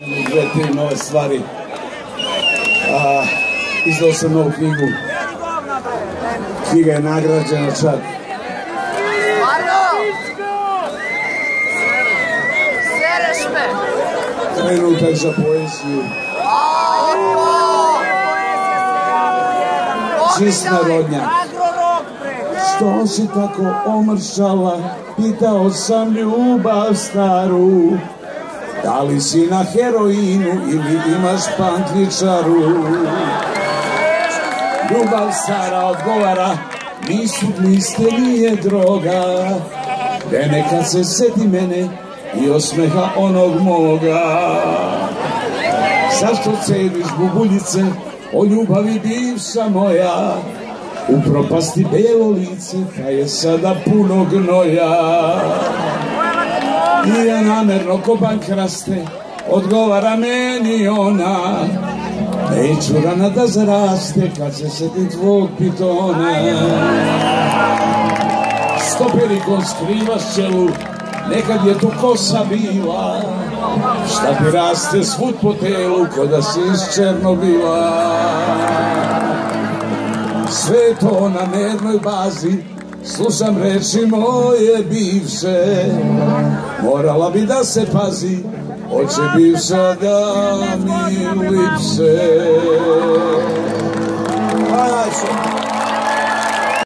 Dve, tri nove stvari. Izdao sam novu knjigu. Knjiga je nagrađena čak. Trenutak za poeziju. Čist narodnjak. Što si tako omršala, pitao sam ljubav staru. Da li si na heroinu ili imaš pantličaru? Ljubav stara odgovara, nisu gliste, nije droga. De nekad se seti mene i osmeha onog moga. Zašto cediš bubuljice o ljubavi bivša moja? U propasti belo lice, pa je sada puno gnoja. I ja namerno ko bankraste, odgovara meni ona. Neću rana da zaraste, kad se setim tvog pitona. Stoperikom skrivaš čelu, nekad je tu kosa bila. Šta ti raste svud po telu, ko da si iz Černobila. Sve to na nervnoj bazi, slušam reči moje bivše. Morala bi da se pazi, hoće bivša da mi lipše.